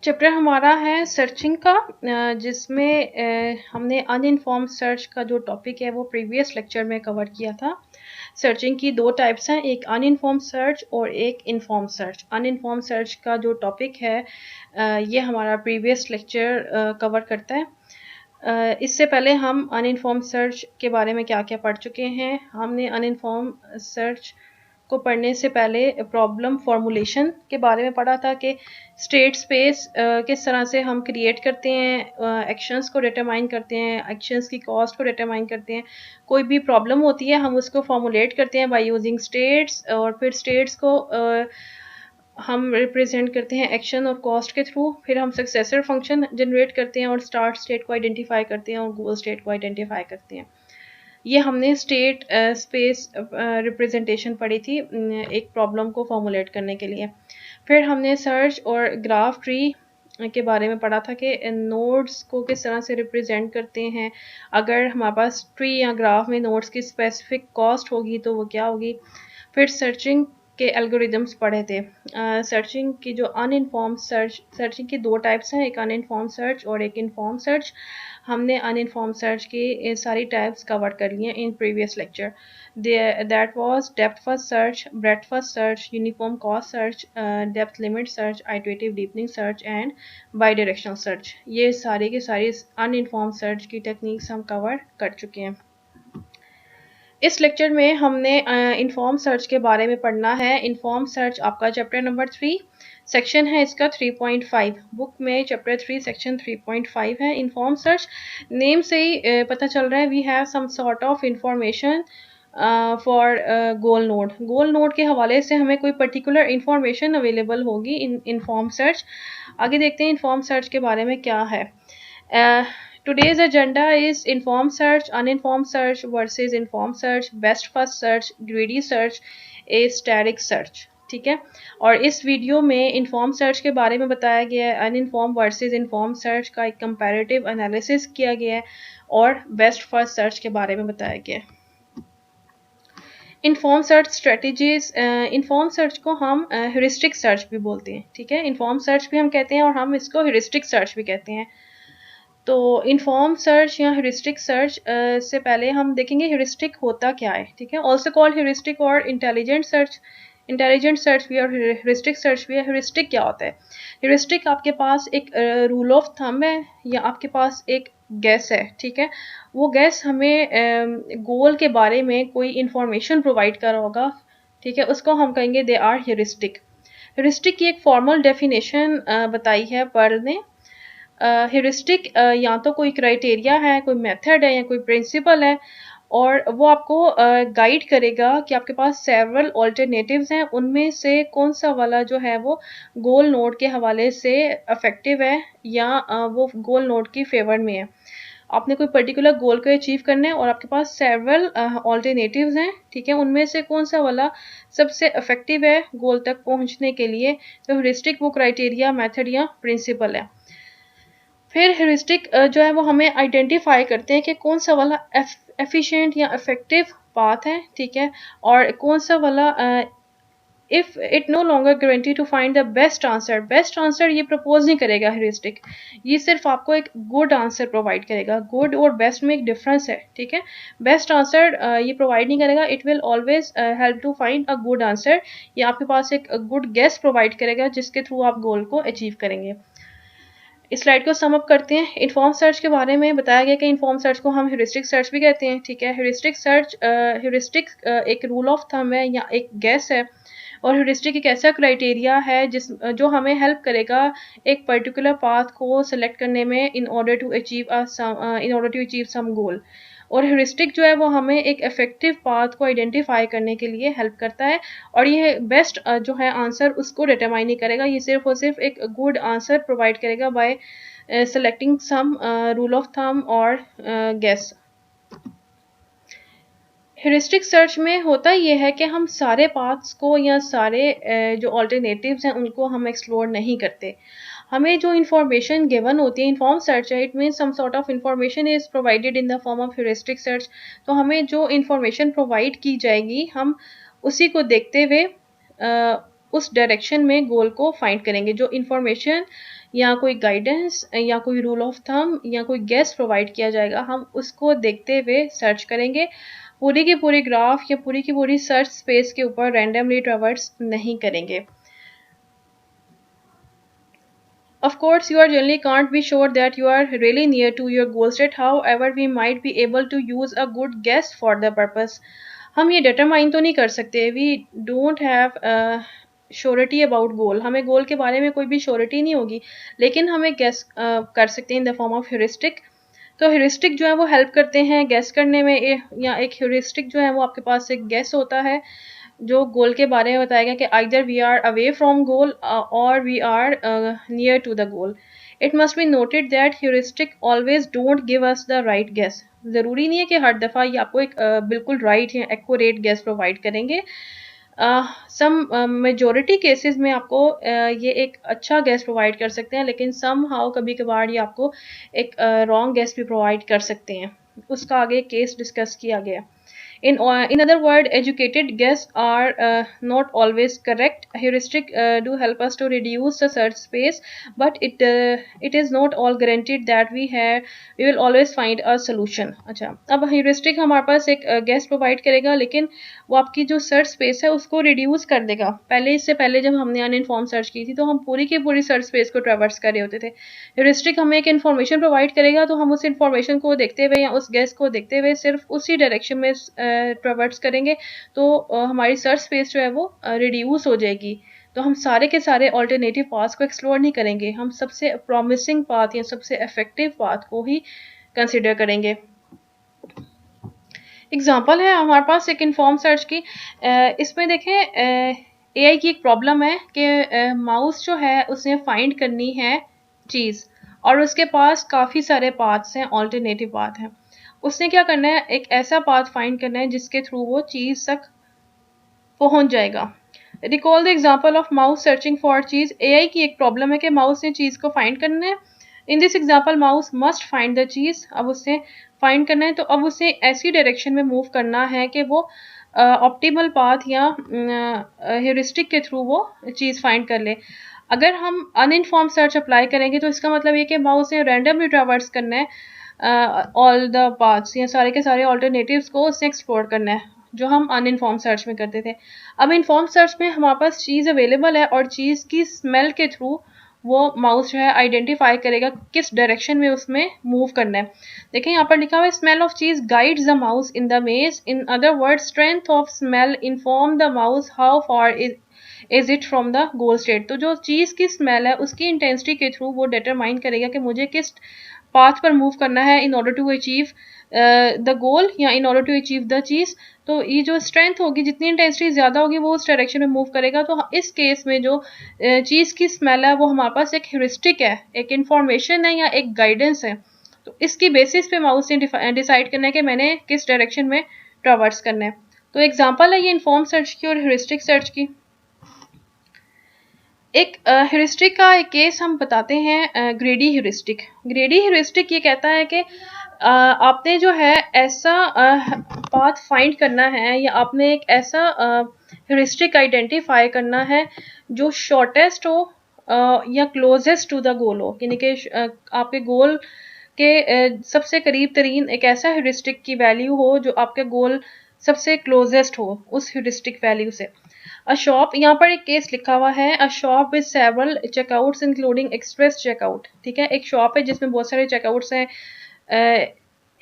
Chapter हमारा है searching का, जिसमें हमने अनइन्फॉर्म्ड सर्च का जो टॉपिक है वो प्रीवियस लेक्चर में कवर किया था। सर्चिंग की दो टाइप्स हैं, एक अनइन्फॉर्म्ड सर्च और एक इन्फॉर्म्ड सर्च। अनइन्फॉर्म्ड सर्च का जो टॉपिक है ये हमारा प्रीवियस लेक्चर कवर करता है। इससे पहले हम अनइन्फॉर्म्ड सर्च के बारे में क्या क्या पढ़ चुके हैं। हमने अनइन्फॉर्म्ड सर्च को पढ़ने से पहले प्रॉब्लम फॉर्मुलेशन के बारे में पढ़ा था कि स्टेट स्पेस किस तरह से हम क्रिएट करते हैं, एक्शंस को डिटरमाइन करते हैं, एक्शंस की कॉस्ट को डिटरमाइन करते हैं। कोई भी प्रॉब्लम होती है हम उसको फॉर्मुलेट करते हैं बाय यूजिंग स्टेट्स, और फिर स्टेट्स को हम रिप्रेजेंट करते हैं एक्शन और कॉस्ट के थ्रू। फिर हम सक्सेसर फंक्शन जनरेट करते हैं और स्टार्ट स्टेट को आइडेंटिफाई करते हैं और गोल स्टेट को आइडेंटिफाई करते हैं। ये हमने स्टेट स्पेस रिप्रेजेंटेशन पढ़ी थी एक प्रॉब्लम को फॉर्मुलेट करने के लिए। फिर हमने सर्च और ग्राफ ट्री के बारे में पढ़ा था कि नोड्स को किस तरह से रिप्रेजेंट करते हैं। अगर हमारे पास ट्री या ग्राफ में नोड्स की स्पेसिफिक कॉस्ट होगी तो वो क्या होगी। फिर सर्चिंग के एल्गोरिदम्स पढ़े थे। सर्चिंग की जो अनइन्फॉर्म्ड सर्चिंग की दो टाइप्स हैं, एक अनइन्फॉर्म्ड सर्च और एक इन्फॉर्म्ड सर्च। हमने अनइन्फॉर्म्ड सर्च की सारी टाइप्स कवर कर लिए in previous lecture. That was depth first search, breadth first search, uniform cost search, depth limit search, iterative deepening search and by directional search. ये सारी की सारी अनइन्फॉर्म्ड सर्च की टेक्निक्स हम कवर कर चुके हैं। इस लेक्चर में हमने इन्फॉर्म सर्च के बारे में पढ़ना है। इन्फॉर्म सर्च आपका चैप्टर नंबर 3 सेक्शन है इसका 3.5। बुक में चैप्टर 3 सेक्शन 3.5 है। इन्फॉर्म सर्च नेम से ही पता चल रहा है we have some sort of information for goal node. Goal node के हवाले से हमें कोई पर्टिकुलर इंफॉर्मेशन अवेलेबल होगी इन इन्फॉर्म सर्च। आगे देखते हैं इन्फॉर्म सर्च के बारे में क्या है। Today's agenda is informed search, uninformed search versus informed search, best first search, greedy search, static search। ठीक है, और इस वीडियो में इन्फॉर्म सर्च के बारे में बताया गया है, अनइन्फॉर्म वर्सेस इन्फॉर्म सर्च का एक कंपैरेटिव एनालिसिस किया गया है और बेस्ट फर्स्ट सर्च के बारे में बताया गया है। Inform search strategies. Inform search को हम ह्यूरिस्टिक सर्च भी बोलते हैं। ठीक है, इन्फॉर्म सर्च भी हम कहते हैं और हम इसको ह्यूरिस्टिक सर्च भी कहते हैं। तो इन्फॉर्म सर्च या ह्यूरिस्टिक सर्च से पहले हम देखेंगे ह्यूरिस्टिक होता क्या है। ठीक है, ऑल्सो कॉल्ड ह्यूरिस्टिक और इंटेलिजेंट सर्च। इंटेलिजेंट सर्च भी और ह्यूरिस्टिक सर्च भी है। ह्यूरिस्टिक क्या होता है? ह्यूरिस्टिक आपके पास एक रूल ऑफ थंब है या आपके पास एक गैस है। ठीक है, वो गैस हमें गोल के बारे में कोई इंफॉर्मेशन प्रोवाइड कर रहा होगा। ठीक है, उसको हम कहेंगे दे आर ह्यूरिस्टिक। ह्यूरिस्टिक की एक फॉर्मल डेफिनेशन बताई है पर्ल ने। ह्यूरिस्टिक या तो कोई क्राइटेरिया है, कोई मेथड है या कोई प्रिंसिपल है, और वो आपको गाइड करेगा कि आपके पास सेवरल ऑल्टरनेटिव्स हैं, उनमें से कौन सा वाला जो है वो गोल नोड के हवाले से इफेक्टिव है या वो गोल नोड की फेवर में है। आपने कोई पर्टिकुलर गोल को अचीव करना है और आपके पास सेवरल ऑल्टरनेटिव्स हैं। ठीक है, उनमें से कौन सा वाला सबसे इफेक्टिव है गोल तक पहुंचने के लिए। तो ह्यूरिस्टिक वो क्राइटेरिया, मेथड या प्रिंसिपल है। फिर ह्यूरिस्टिक जो है वो हमें आइडेंटिफाई करते हैं कि कौन सा वाला एफिशिएंट या इफेक्टिव पाथ है। ठीक है, और कौन सा वाला if it no longer guarantee to find the best answer. Best answer ये प्रपोज नहीं करेगा ह्यूरिस्टिक, ये सिर्फ आपको एक गुड आंसर प्रोवाइड करेगा। गुड और बेस्ट में एक डिफरेंस है। ठीक है, बेस्ट आंसर ये प्रोवाइड नहीं करेगा, it will always help to find a good answer. ये आपके पास एक गुड गेस प्रोवाइड करेगा जिसके थ्रू आप गोल को अचीव करेंगे। इस स्लाइड को सम अप करते हैं। इन्फॉर्म सर्च के बारे में बताया गया कि इन्फॉर्म सर्च को हम ह्यूरिस्टिक सर्च भी कहते हैं। ठीक है, ह्यूरिस्टिक सर्च ह्यूरिस्टिक एक रूल ऑफ थंब है या एक गेस है, और ह्यूरिस्टिक एक ऐसा क्राइटेरिया है जो हमें हेल्प करेगा एक पर्टिकुलर पाथ को सेलेक्ट करने में in order to achieve some goal. और ह्यूरिस्टिक जो है वो हमें एक इफेक्टिव पाथ को आइडेंटिफाई करने के लिए हेल्प करता है, और ये बेस्ट जो है आंसर उसको डिटरमाइन नहीं करेगा, ये सिर्फ और सिर्फ एक गुड आंसर प्रोवाइड करेगा bye selecting sum rule of thumb और गेस। ह्यूरिस्टिक सर्च में होता ये है कि हम सारे पाथ्स को या सारे जो ऑल्टरनेटिव्स हैं उनको हम एक्सप्लोर नहीं करते। हमें जो इन्फॉर्मेशन गिवन होती है, इन्फॉर्म सर्च है, it mean some sort of information is provided in the form of heuristic search. तो हमें जो इन्फॉर्मेशन प्रोवाइड की जाएगी हम उसी को देखते हुए उस डायरेक्शन में गोल को फाइंड करेंगे। जो इन्फॉर्मेशन या कोई गाइडेंस या कोई रूल ऑफ थंब या कोई गेस प्रोवाइड किया जाएगा, हम उसको देखते हुए सर्च करेंगे। पूरी की पूरी ग्राफ या पूरी की पूरी सर्च स्पेस के ऊपर रैंडमली ट्रैवर्स नहीं करेंगे। Of course, you are generally can't be sure that you are really near to your goal state. However, we might be able to use a good guess for the purpose. हम ये determine तो नहीं कर सकते, we don't have surety about goal, हमें goal के बारे में कोई भी surety नहीं होगी, लेकिन हमें guess कर सकते हैं in the form of heuristic। तो heuristic जो है वो help करते हैं guess करने में, या एक heuristic जो है वो आपके पास एक guess होता है जो गोल के बारे में बताएगा कि either we are away from goal और we are near to the goal. It must be noted that heuristic always don't give us the right guess. ज़रूरी नहीं है कि हर दफ़ा ये आपको एक बिल्कुल राइट या एक्यूरेट गेस प्रोवाइड करेंगे। सम मेजोरिटी केसेस में आपको ये एक अच्छा गेस प्रोवाइड कर सकते हैं, लेकिन सम हाउ कभी कभार ये आपको एक रॉन्ग गेस भी प्रोवाइड कर सकते हैं। उसका आगे केस डिस्कस किया गया। In other words, educated guesses are not always correct. Heuristic do help us to reduce the search space, but it is not all guaranteed that we will always find a solution. अच्छा, अब heuristic हमारे पास एक guess provide करेगा, लेकिन वो आपकी जो search space है उसको reduce कर देगा। इससे पहले जब हमने uninformed search की थी तो हम पूरी की पूरी search space को traverse कर रहे होते थे। heuristic हमें एक information provide करेगा, तो हम उस information को देखते हुए या उस guess को देखते हुए सिर्फ उसी डायरेक्शन में ट्रैवर्स करेंगे, तो हमारी सर्च स्पेस जो है वो रिड्यूस हो जाएगी। तो हम सारे के सारे ऑल्टरनेटिव पाथ्स को एक्सप्लोर नहीं करेंगे, हम सबसे प्रॉमिसिंग पाथ या सबसे इफेक्टिव पाथ को ही कंसिडर करेंगे। एग्जांपल है हमारे पास एक इन्फॉर्म सर्च की। इसमें देखें एआई की एक प्रॉब्लम है कि माउस जो है उसने फाइंड करनी है चीज़, और उसके पास काफ़ी सारे पाथ्स हैं, ऑल्टरनेटिव पाथ हैं। उसने क्या करना है, एक ऐसा पाथ फाइंड करना है जिसके थ्रू वो चीज़ तक पहुंच जाएगा। Recall the example of mouse searching for cheese. AI की एक प्रॉब्लम है कि माउस ने चीज़ को फाइंड करना है। In this example mouse must find the cheese. अब उसे फाइंड करना है, तो अब उसे ऐसी डायरेक्शन में मूव करना है कि वो ऑप्टिमल पाथ या ह्यूरिस्टिक के थ्रू वो चीज़ फाइंड कर ले। अगर हम अनइनफॉर्म सर्च अप्लाई करेंगे तो इसका मतलब ये कि माउस ने रैंडमली ट्रैवर्स करना है ऑल द पाथ्स या सारे के सारे ऑल्टरनेटिव्स को उसने एक्सप्लोर करना है, जो हम अनइनफॉर्म सर्च में करते थे। अब इनफॉर्म सर्च में हमारे पास चीज़ अवेलेबल है और चीज़ की स्मेल के थ्रू वो माउस जो है आइडेंटिफाई करेगा किस डायरेक्शन में उसमें मूव करना है। देखें यहाँ पर लिखा हुआ है smell of cheese guides the mouse in the maze. In other word, strength of smell inform the mouse how far is it from the goal state. तो जो चीज़ की स्मेल है उसकी इंटेंसिटी के थ्रू वो डिटरमाइन करेगा कि मुझे किस पाथ पर मूव करना है in order to achieve the goal या in order to achieve the cheese. तो ये जो स्ट्रेंथ होगी, जितनी इंटेंसिटी ज़्यादा होगी वो उस डायरेक्शन में मूव करेगा। तो इस केस में जो चीज़ की स्मेल है वो हमारे पास एक ह्यूरिस्टिक है, एक इंफॉर्मेशन है या एक गाइडेंस है। तो इसकी बेसिस पे माउस ने डिसाइड करना है कि मैंने किस डायरेक्शन में ट्रैवर्स करना है। तो एग्जांपल है ये इन्फॉर्म सर्च की और ह्यूरिस्टिक सर्च की। एक ह्यूरिस्टिक का एक केस हम बताते हैं, ग्रेडी ह्यूरिस्टिक। ग्रेडी ह्यूरिस्टिक ये कहता है कि आपने जो है ऐसा पाथ फाइंड करना है या आपने एक ऐसा ह्यूरिस्टिक आइडेंटिफाई करना है जो शॉर्टेस्ट हो या क्लोजेस्ट टू द गोल हो, यानी कि आपके गोल के सबसे करीब तरीन एक ऐसा ह्यूरिस्टिक की वैल्यू हो जो आपके गोल सबसे क्लोजेस्ट हो उस ह्यूरिस्टिक वैल्यू से। अ शॉप, यहाँ पर एक केस लिखा हुआ है, a shop with several checkouts including express checkout. ठीक है, एक शॉप है जिसमें बहुत सारे चेकआउट्स हैं,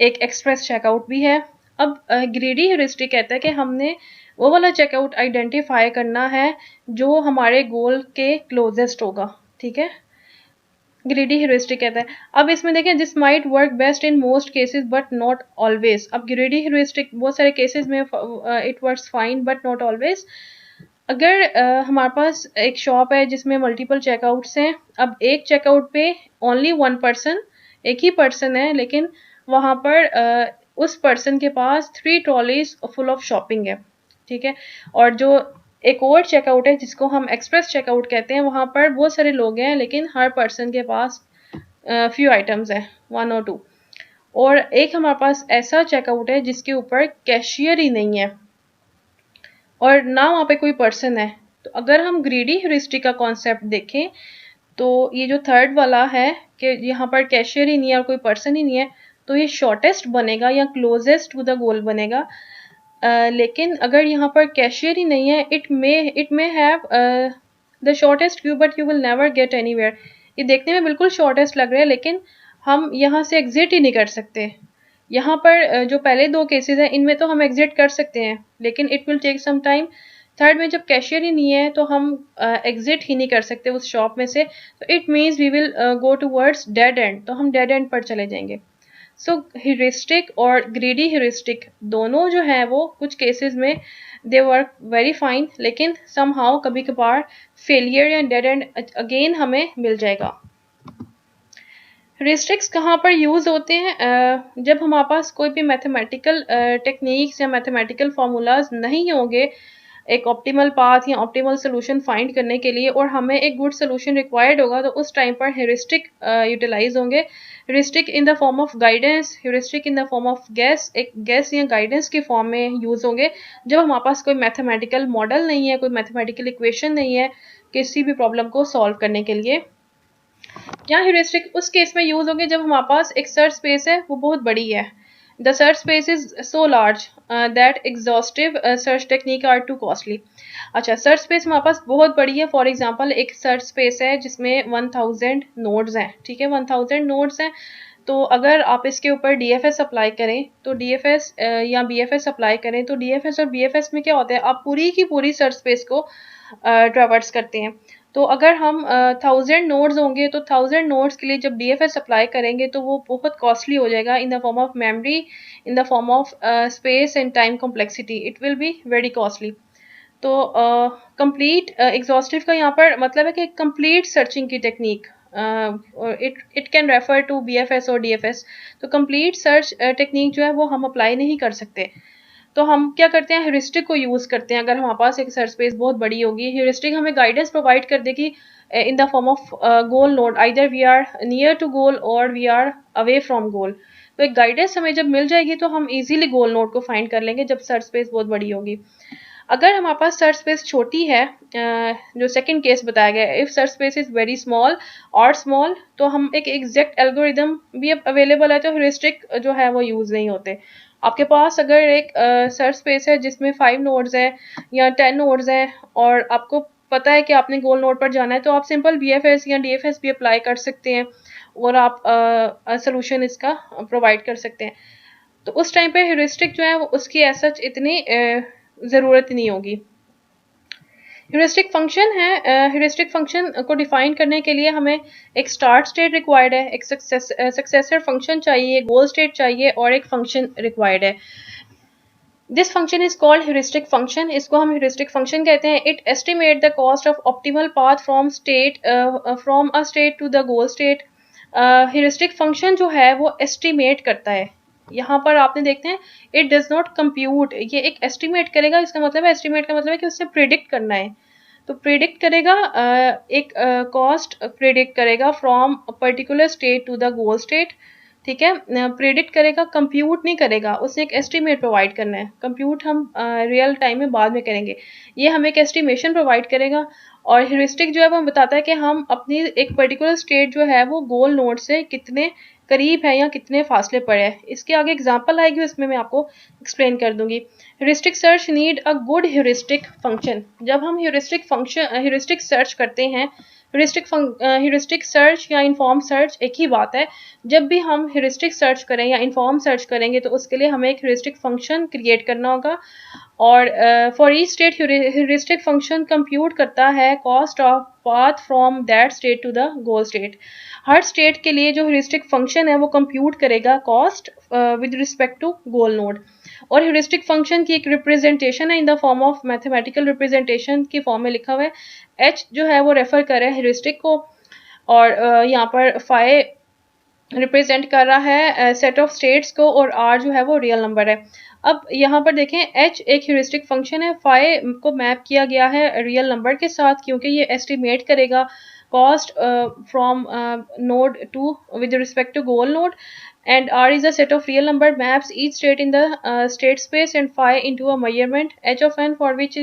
एक एक्सप्रेस चेकआउट भी है। अब ग्रेडी ह्यूरिस्टिक कहता है कि हमने वो वाला चेकआउट आइडेंटिफाई करना है जो हमारे गोल के क्लोजेस्ट होगा। ठीक है, ग्रेडी ह्यूरिस्टिक कहता है। अब इसमें देखें, this might work best in most cases but not always. अब ग्रेडी ह्यूरिस्टिक बहुत सारे केसेस में it works fine but not always. अगर हमारे पास एक शॉप है जिसमें मल्टीपल चेकआउट्स हैं, अब एक चेकआउट पे ओनली वन पर्सन, एक ही पर्सन है, लेकिन वहाँ पर उस पर्सन के पास 3 ट्रॉलीज फुल ऑफ शॉपिंग है। ठीक है, और जो एक और चेकआउट है जिसको हम एक्सप्रेस चेकआउट कहते हैं, वहाँ पर बहुत सारे लोग हैं लेकिन हर पर्सन के पास फ्यू आइटम्स हैं, 1 और 2। और एक हमारे पास ऐसा चेकआउट है जिसके ऊपर कैशियर ही नहीं है और ना वहाँ पे कोई पर्सन है। तो अगर हम ग्रीडी ह्यूरिस्टिक का कॉन्सेप्ट देखें तो ये जो थर्ड वाला है कि यहाँ पर कैशियर ही नहीं है और कोई पर्सन ही नहीं है, तो ये शॉर्टेस्ट बनेगा या क्लोजेस्ट टू द गोल बनेगा। लेकिन अगर यहाँ पर कैशियर ही नहीं है, it may have the shortest Q but you will never get anywhere. ये देखने में बिल्कुल शॉर्टेस्ट लग रहा है लेकिन हम यहाँ से एग्जिट ही नहीं कर सकते। यहाँ पर जो पहले दो केसेस हैं इनमें तो हम एग्जिट कर सकते हैं लेकिन it will take some time. Third में जब कैशियर ही नहीं है तो हम एग्जिट ही नहीं कर सकते उस शॉप में से, तो it means we will go towards dead end, तो हम डेड एंड पर चले जाएंगे। सो ह्यूरिस्टिक और ग्रीडी ह्यूरिस्टिक दोनों जो है वो कुछ केसेस में दे वर्क वेरी फाइन, लेकिन समहाउ कभी कभार फेलियर या डेड एंड अगेन हमें मिल जाएगा। ह्यूरिस्टिक्स कहाँ पर यूज़ होते हैं? जब हमारे पास कोई भी मैथमेटिकल टेक्निक्स या मैथमेटिकल फार्मूलाज नहीं होंगे एक ऑप्टिमल पाथ या ऑप्टिमल सोल्यूशन फाइंड करने के लिए और हमें एक गुड सोल्यूशन रिक्वायर्ड होगा, तो उस टाइम पर ह्यूरिस्टिक यूटिलाइज होंगे। Heuristic in the form of guidance, heuristic in the form of guess, एक गेस या गाइडेंस के फॉर्म में यूज़ होंगे जब हमारे पास कोई मैथमेटिकल मॉडल नहीं है, कोई मैथमेटिकल इक्वेशन नहीं है किसी भी प्रॉब्लम को सॉल्व करने के लिए। क्या ह्यूरिस्टिक उस केस में यूज होंगे जब हमारे पास एक सर्च स्पेस है वो बहुत बड़ी है, the search space is so large that exhaustive search technique are too costly. अच्छा, सर्च स्पेस हमारे पास बहुत बड़ी है। फॉर एग्जांपल एक सर्च स्पेस है जिसमें 1000 नोड्स हैं, ठीक है, 1000 नोड्स हैं। तो अगर आप इसके ऊपर DFS अप्लाई करें तो DFS या BFS अप्लाई करें तो DFS और BFS में क्या होता है, आप पूरी की पूरी सर्च स्पेस को ट्रेवर्स करते हैं। तो अगर हम 1000 नोड्स होंगे तो 1000 नोड्स के लिए जब DFS अप्लाई करेंगे तो वो बहुत कॉस्टली हो जाएगा in the form of memory, in the form of space and time complexity, it will be very costly. तो कंप्लीट एग्जॉस्टिव का यहाँ पर मतलब है कि कंप्लीट सर्चिंग की technique, it can refer to BFS और DFS। तो कंप्लीट सर्च टेक्निक जो है वो हम अप्लाई नहीं कर सकते। तो हम क्या करते हैं, ह्यूरिस्टिक को यूज़ करते हैं। अगर हमारे पास एक सर्च स्पेस बहुत बड़ी होगी, ह्यूरिस्टिक हमें गाइडेंस प्रोवाइड कर देगी in the form of goal node, either we are near to goal और we are away from goal. तो एक गाइडेंस हमें जब मिल जाएगी तो हम इजीली गोल नोड को फाइंड कर लेंगे जब सर्च स्पेस बहुत बड़ी होगी। अगर हमारे पास सर्च स्पेस छोटी है, जो सेकंड केस बताया गया है, if search space is very small और स्मॉल, तो हम एक एग्जैक्ट एल्गोरिदम भी अवेलेबल है तो ह्यूरिस्टिक जो है वो यूज़ नहीं होते। आपके पास अगर एक सर्च स्पेस है जिसमें 5 नोड्स हैं या 10 नोड्स हैं और आपको पता है कि आपने गोल नोड पर जाना है, तो आप सिंपल BFS या DFS भी अप्लाई कर सकते हैं और आप सोल्यूशन इसका प्रोवाइड कर सकते हैं। तो उस टाइम पे ह्यूरिस्टिक जो है वो उसकी ऐसा इतनी ज़रूरत नहीं होगी। ह्यूरिस्टिक फंक्शन है, ह्यूरिस्टिक फंक्शन को डिफाइन करने के लिए हमें एक स्टार्ट स्टेट रिक्वायर्ड है, एक सक्सेसर फंक्शन चाहिए, गोल स्टेट चाहिए और एक फंक्शन रिक्वायर्ड है। This function is called heuristic function, इसको हम ह्यूरिस्टिक फंक्शन कहते हैं। It estimate the cost of optimal path from a state to the goal state. Heuristic function जो है वो एस्टिमेट करता है। यहाँ पर आपने देखते हैं इट डज नॉट कंप्यूट, ये एक एस्टिमेट करेगा, इसका मतलब है एस्टिमेट का मतलब है कि उससे प्रिडिक्ट करना है। तो प्रिडिक्ट करेगा एक कॉस्ट प्रिडिक्ट करेगा from a particular state to the goal state, ठीक है। प्रिडिक्ट करेगा, कंप्यूट नहीं करेगा, उसे एक एस्टिमेट प्रोवाइड करना है। कंप्यूट हम रियल टाइम में बाद में करेंगे, ये हमें एक एस्टिमेशन प्रोवाइड करेगा। और ह्यूरिस्टिक जो है वो बताता है कि हम अपनी एक पर्टिकुलर स्टेट जो है वो गोल नोड से कितने करीब है या कितने फासले पर है। इसके आगे एग्जांपल आएगी, उसमें मैं आपको एक्सप्लेन कर दूंगी। Heuristic search need a good heuristic function. जब हम ह्यूरिस्टिक सर्च करते हैं, ह्यूरिस्टिक सर्च या इन्फॉर्म सर्च एक ही बात है। जब भी हम ह्यूरिस्टिक सर्च करें या इन्फॉर्म सर्च करेंगे तो उसके लिए हमें एक ह्यूरिस्टिक फंक्शन क्रिएट करना होगा। और for each state heuristic function compute करता है cost of path from that state to the goal state. हर स्टेट के लिए जो ह्यूरिस्टिक फंक्शन है वो कंप्यूट करेगा cost with respect to goal node. और ह्यूरिस्टिक फंक्शन की एक रिप्रेजेंटेशन है in the form of mathematical representation की फॉर्म में लिखा हुआ है। H जो है वो रेफर कर रहा है ह्यूरिस्टिक को, और यहाँ पर फाई रिप्रेजेंट कर रहा है सेट ऑफ स्टेट्स को, और R जो है वो रियल नंबर है। अब यहाँ पर देखें H एक ह्यूरिस्टिक फंक्शन है, फाई को मैप किया गया है रियल नंबर के साथ क्योंकि ये एस्टिमेट करेगा cost from node to with respect to goal node, and R is a set of real number maps each state in the state space and phi into a measurement h of n for which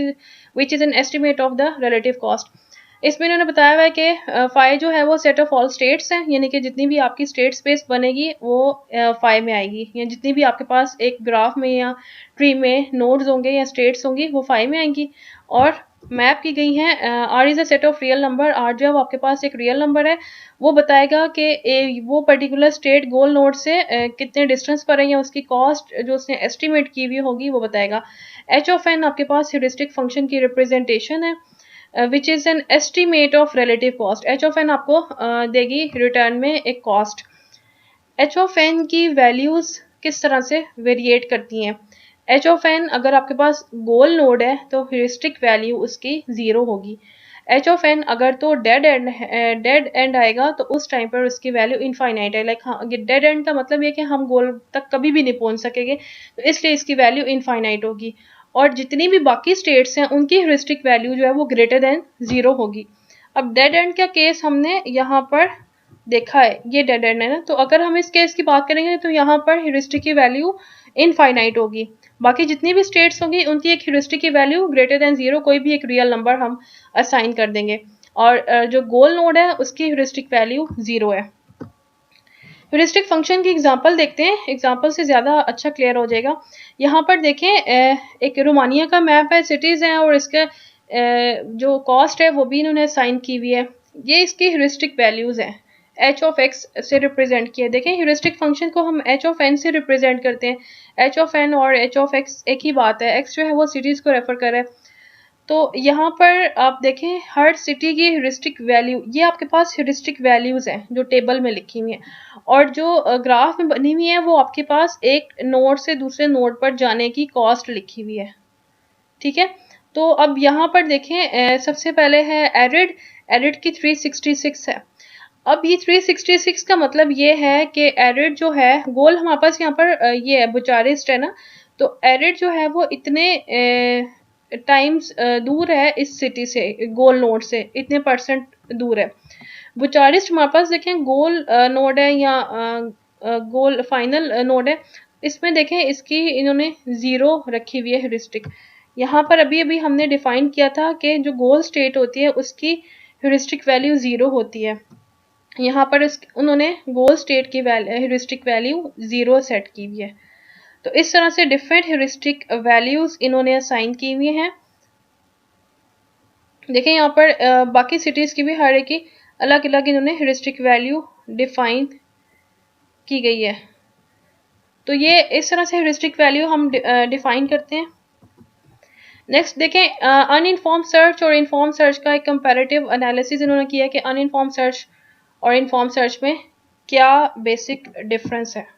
is an estimate of the relative cost. इसमें इन्होंने बताया हुआ है कि phi जो है वो set of all states हैं, यानी कि जितनी भी आपकी स्टेट स्पेस बनेगी वो फाई में आएगी, या जितनी भी आपके पास एक ग्राफ में या ट्री में नोड्स होंगे या स्टेट्स होंगी वो फाई में आएंगी। और मैप की गई हैं, R is a set of real number, R जो है वो आपके पास एक रियल नंबर है, वो बताएगा कि वो पर्टिकुलर स्टेट गोल नोड से कितने डिस्टेंस पर है, या उसकी कॉस्ट जो उसने एस्टिमेट की हुई होगी वो बताएगा। एच ऑफ एन आपके पास ह्यूरिस्टिक फंक्शन की रिप्रेजेंटेशन है, which is an estimate of relative cost. H of N आपको देगी रिटर्न में एक कॉस्ट। एच ऑफ एन की वैल्यूज़ किस तरह से वेरिएट करती हैं। एच ऑफ एन अगर आपके पास गोल नोड है तो ह्यूरिस्टिक वैल्यू उसकी 0 होगी। एच ऑफ एन अगर तो डेड एंड आएगा तो उस टाइम पर उसकी वैल्यू इनफाइनाइट है। लाइक हाँ, डेड एंड का मतलब ये कि हम गोल तक कभी भी नहीं पहुंच सकेंगे, तो इसलिए इसकी वैल्यू इनफाइनाइट होगी। और जितनी भी बाकी स्टेट्स हैं उनकी ह्यूरिस्टिक वैल्यू जो है वो ग्रेटर देन 0 होगी। अब डेड एंड का केस हमने यहाँ पर देखा है, ये डेड एंड है ना, तो अगर हम इस केस की बात करेंगे तो यहाँ पर ह्यूरिस्टिक की वैल्यू इनफाइनाइट होगी। बाकी जितनी भी स्टेट्स होंगी उनकी एक ह्यूरिस्टिक की वैल्यू ग्रेटर देन 0, कोई भी एक रियल नंबर हम असाइन कर देंगे। और जो गोल नोड है उसकी ह्यूरिस्टिक वैल्यू 0 है। ह्यूरिस्टिक फंक्शन की एग्जांपल देखते हैं, एग्जांपल से ज़्यादा अच्छा क्लियर हो जाएगा। यहाँ पर देखें, एक रोमानिया का मैप है, सिटीज़ हैं और इसका जो कॉस्ट है वो भी इन्होंने असाइन की हुई है। ये इसकी ह्यूरिस्टिक वैल्यूज़ हैं, एच ऑफ एक्स से रिप्रेजेंट किया। देखें ह्यूरिस्टिक फंक्शन को हम एच ऑफ एन से रिप्रेजेंट करते हैं। एच ऑफ एन और एच ऑफ एक्स एक ही बात है, एक्स जो है वो सिटीज़ को रेफर कर रहा है। तो यहाँ पर आप देखें हर सिटी की ह्यूरिस्टिक वैल्यू, ये आपके पास ह्यूरिस्टिक वैल्यूज़ हैं जो टेबल में लिखी हुई हैं, और जो ग्राफ में बनी हुई है वो आपके पास एक नोड से दूसरे नोड पर जाने की कॉस्ट लिखी हुई है। ठीक है, तो अब यहाँ पर देखें, सबसे पहले है एरिड, एरिड की 366 है। अब ये 366 का मतलब ये है कि एरिड जो है गोल हमारे पास यहाँ पर ये है बुचारेस्ट है ना, तो एरिड जो है वो इतने टाइम्स दूर है इस सिटी से, गोल नोड से इतने परसेंट दूर है। बुचारेस्ट हमारे पास देखें गोल नोड है या गोल फाइनल नोड है, इसमें देखें इसकी इन्होंने 0 रखी हुई है ह्यूरिस्टिक। यहाँ पर अभी अभी हमने डिफाइन किया था कि जो गोल स्टेट होती है उसकी ह्यूरिस्टिक वैल्यू 0 होती है। यहाँ पर उन्होंने गोल स्टेट की ह्यूरिस्टिक वैल्यू 0 सेट की हुई है। तो इस तरह से डिफरेंट ह्यूरिस्टिक वैल्यूज इन्होंने असाइन की हुई हैं। देखें यहाँ पर बाकी सिटीज़ की भी हर एक की अलग अलग इन्होंने ह्यूरिस्टिक वैल्यू डिफाइन की गई है। तो ये इस तरह से ह्यूरिस्टिक वैल्यू हम डिफाइन करते हैं। नेक्स्ट देखें, अनइनफॉर्म सर्च और इनफॉर्म सर्च का एक कंपैरेटिव एनालिसिस इन्होंने किया कि अनइनफॉर्म सर्च और इनफॉर्म सर्च में क्या बेसिक डिफरेंस है।